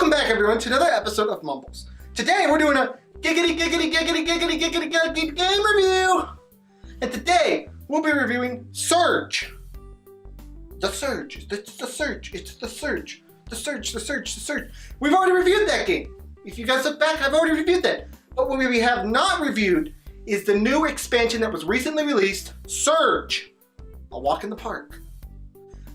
Welcome back, everyone, to another episode of Mumbles. Today, we're doing a giggity game review. And today, we'll be reviewing Surge. The Surge. It's the Surge. It's the Surge. The Surge. The Surge. The Surge. We've already reviewed that game. If you guys look back, I've already reviewed that. But what we have not reviewed is the new expansion that was recently released, Surge. A Walk in the Park.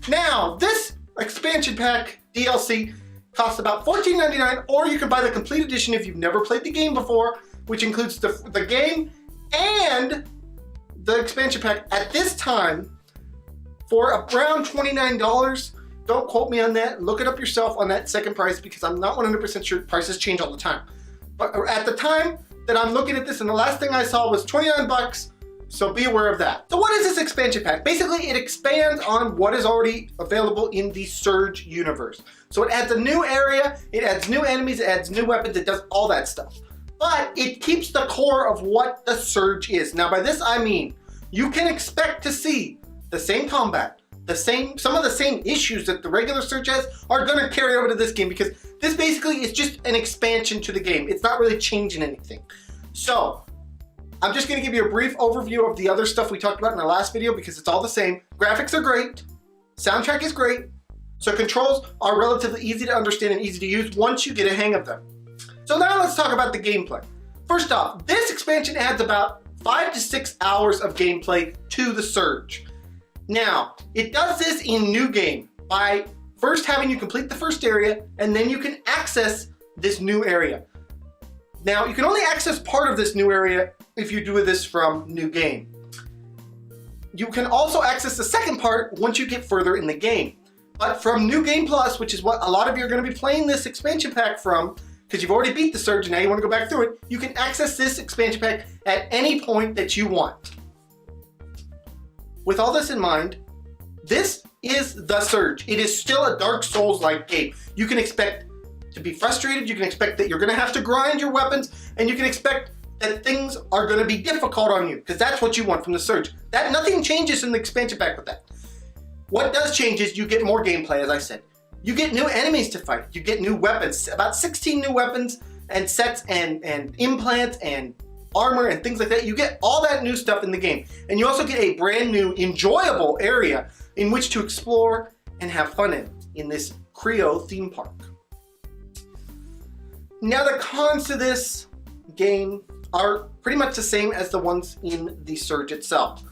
Now, this expansion pack DLC costs about $14.99, or you can buy the complete edition if you've never played the game before, which includes the game and the expansion pack at this time for around $29. Don't quote me on that. Look it up yourself on that second price because I'm not 100% sure. Prices change all the time. But at the time that I'm looking at this, and the last thing I saw was 29 bucks. So be aware of that. So what is this expansion pack? Basically, it expands on what is already available in the Surge universe. So it adds a new area, it adds new enemies, it adds new weapons, it does all that stuff. But it keeps the core of what the Surge is. Now by this I mean, you can expect to see the same combat, some of the same issues that the regular Surge has are gonna carry over to this game because this basically is just an expansion to the game. It's not really changing anything. So, I'm just gonna give you a brief overview of the other stuff we talked about in our last video because it's all the same. Graphics are great, soundtrack is great, so controls are relatively easy to understand and easy to use once you get a hang of them. So now let's talk about the gameplay. First off, this expansion adds about 5 to 6 hours of gameplay to the Surge. Now, it does this in New Game by first having you complete the first area and then you can access this new area. Now, you can only access part of this new area if you do this from New Game. You can also access the second part once you get further in the game. But from New Game Plus, which is what a lot of you are going to be playing this expansion pack from, because you've already beat the Surge and now you want to go back through it, you can access this expansion pack at any point that you want. With all this in mind, this is the Surge. It is still a Dark Souls-like game. You can expect to be frustrated, you can expect that you're going to have to grind your weapons, and you can expect that things are going to be difficult on you, because that's what you want from the Surge. Nothing changes in the expansion pack with that. What does change is you get more gameplay, as I said. You get new enemies to fight, you get new weapons, about 16 new weapons and sets and implants and armor and things like that. You get all that new stuff in the game. And you also get a brand new, enjoyable area in which to explore and have fun in this Creo theme park. Now the cons to this game are pretty much the same as the ones in the Surge itself.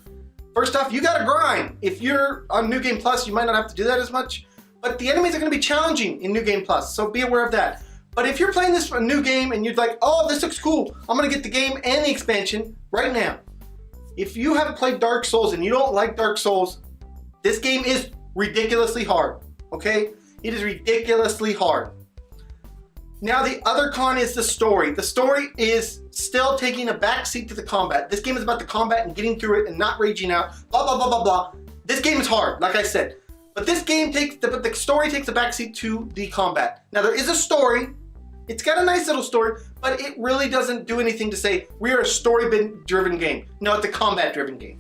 First off, you gotta grind. If you're on New Game Plus, you might not have to do that as much, but the enemies are gonna be challenging in New Game Plus, so be aware of that. But if you're playing this for a new game and you're like, oh, this looks cool, I'm gonna get the game and the expansion right now. If you haven't played Dark Souls and you don't like Dark Souls, this game is ridiculously hard, okay? It is ridiculously hard. Now the other con is the story. The story is still taking a backseat to the combat. This game is about the combat and getting through it and not raging out, blah, blah, blah, blah, blah. This game is hard, like I said. But this game the story takes a backseat to the combat. Now there is a story. It's got a nice little story, but it really doesn't do anything to say we are a story-driven game. No, it's a combat-driven game.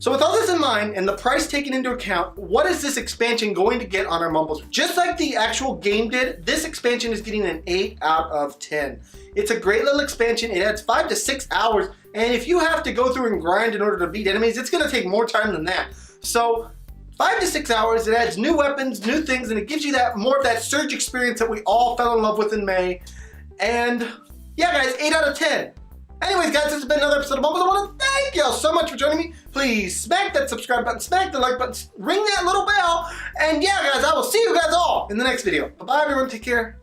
So with all this in mind and the price taken into account, what is this expansion going to get on our Mumbles? Just like the actual game did, this expansion is getting an 8 out of 10. It's a great little expansion. It adds 5 to 6 hours, and if you have to go through and grind in order to beat enemies, it's going to take more time than that. So 5 to 6 hours, it adds new weapons, new things, and it gives you more of that Surge experience that we all fell in love with in May. And yeah, guys, 8 out of 10. Anyways, guys, this has been another episode of Mumbles. I want to thank y'all so much for joining me. Please smack that subscribe button, smack the like button, ring that little bell. And yeah, guys, I will see you guys all in the next video. Bye-bye, everyone. Take care.